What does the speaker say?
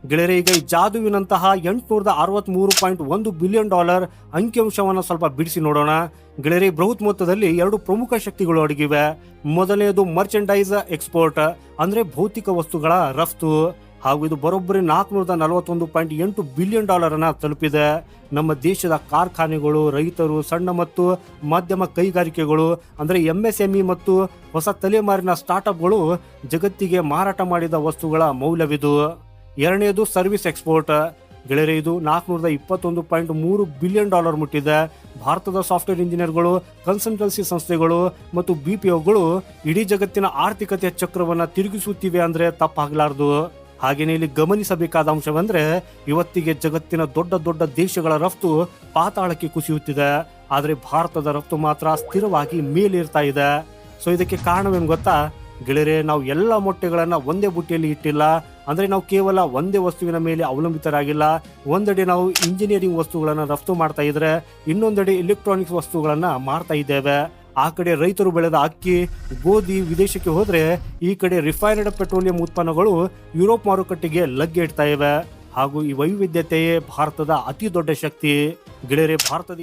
ಗೆಳೆಯರೆ, ಈಗ ಈ ಜಾದುವಿನಂತಹ $863.1 ಬಿಲಿಯನ್ ಅಂಕಿಅಂಶವನ್ನು ಸ್ವಲ್ಪ ಬಿಡಿಸಿ ನೋಡೋಣ. ಗೆಳೆಯರೆ, ಬೃಹತ್ ಮೊತ್ತದಲ್ಲಿ ಎರಡು ಪ್ರಮುಖ ಶಕ್ತಿಗಳು ಅಡಗಿವೆ. ಮೊದಲನೆಯದು ಮರ್ಚೆಂಡೈಸ್ ಎಕ್ಸ್ಪೋರ್ಟ್, ಅಂದ್ರೆ ಭೌತಿಕ ವಸ್ತುಗಳ ರಫ್ತು. ಹಾಗೂ ಇದು ಬರೋಬ್ಬರಿ $441.8 ಬಿಲಿಯನ್ ಅನ್ನ ತಲುಪಿದೆ. ನಮ್ಮ ದೇಶದ ಕಾರ್ಖಾನೆಗಳು, ರೈತರು, ಸಣ್ಣ ಮತ್ತು ಮಧ್ಯಮ ಕೈಗಾರಿಕೆಗಳು ಅಂದ್ರೆ MSME ಮತ್ತು ಹೊಸ ತಲೆಮಾರಿನ ಸ್ಟಾರ್ಟ್ಅಪ್ಗಳು ಜಗತ್ತಿಗೆ ಮಾರಾಟ ಮಾಡಿದ ವಸ್ತುಗಳ ಮೌಲ್ಯವಿದು. ಎರಡನೆಯದು ಸರ್ವಿಸ್ ಎಕ್ಸ್ಪೋರ್ಟ್. ಗೆಳೆಯರೆ, ಇದು $421.3 ಬಿಲಿಯನ್ ಮುಟ್ಟಿದೆ. ಭಾರತದ ಸಾಫ್ಟ್ವೇರ್ ಇಂಜಿನಿಯರ್ಗಳು, ಕನ್ಸಲ್ಟೆನ್ಸಿ ಸಂಸ್ಥೆಗಳು ಮತ್ತು BPOಗಳು ಇಡೀ ಜಗತ್ತಿನ ಆರ್ಥಿಕತೆಯ ಚಕ್ರವನ್ನ ತಿರುಗಿಸುತ್ತಿವೆ ಅಂದ್ರೆ ತಪ್ಪಾಗಲಾರದು. ಹಾಗೇನೆ ಇಲ್ಲಿ ಗಮನಿಸಬೇಕಾದ ಅಂಶವೆಂದ್ರೆ, ಇವತ್ತಿಗೆ ಜಗತ್ತಿನ ದೊಡ್ಡ ದೊಡ್ಡ ದೇಶಗಳ ರಫ್ತು ಪಾತಾಳಕ್ಕೆ ಕುಸಿಯುತ್ತಿದೆ. ಆದ್ರೆ ಭಾರತದ ರಫ್ತು ಮಾತ್ರ ಸ್ಥಿರವಾಗಿ ಮೇಲೇರ್ತಾ ಇದೆ. ಸೊ ಇದಕ್ಕೆ ಕಾರಣವೇನು ಗೊತ್ತಾ ಗೆಳೆಯರೆ? ನಾವು ಎಲ್ಲ ಮೊಟ್ಟೆಗಳನ್ನ ಒಂದೇ ಬುಟ್ಟಿಯಲ್ಲಿ ಇಟ್ಟಿಲ್ಲ. ಅಂದ್ರೆ ನಾವು ಕೇವಲ ಒಂದೇ ವಸ್ತುವಿನ ಮೇಲೆ ಅವಲಂಬಿತರಾಗಿಲ್ಲ. ಒಂದೆಡೆ ನಾವು ಇಂಜಿನಿಯರಿಂಗ್ ವಸ್ತುಗಳನ್ನ ರಫ್ತು ಮಾಡ್ತಾ ಇದ್ರೆ, ಇನ್ನೊಂದೆಡೆ ಎಲೆಕ್ಟ್ರಾನಿಕ್ಸ್ ವಸ್ತುಗಳನ್ನ ಮಾರ್ತಾ ಇದ್ದೇವೆ. ಆ ಕಡೆ ರೈತರು ಬೆಳೆದ ಅಕ್ಕಿ, ಗೋಧಿ ವಿದೇಶಕ್ಕೆ ಹೋದ್ರೆ, ಈ ಕಡೆ ರಿಫೈನ್ಡ್ ಪೆಟ್ರೋಲಿಯಂ ಉತ್ಪನ್ನಗಳು ಯುರೋಪ್ ಮಾರುಕಟ್ಟೆಗೆ ಲಗ್ಗೆ ಇಡ್ತಾ ಇವೆ. ಹಾಗೂ ಈ ವೈವಿಧ್ಯತೆಯೇ ಭಾರತದ ಅತಿ ದೊಡ್ಡ ಶಕ್ತಿ. ಗೆಳೆಯರೆ, ಭಾರತದ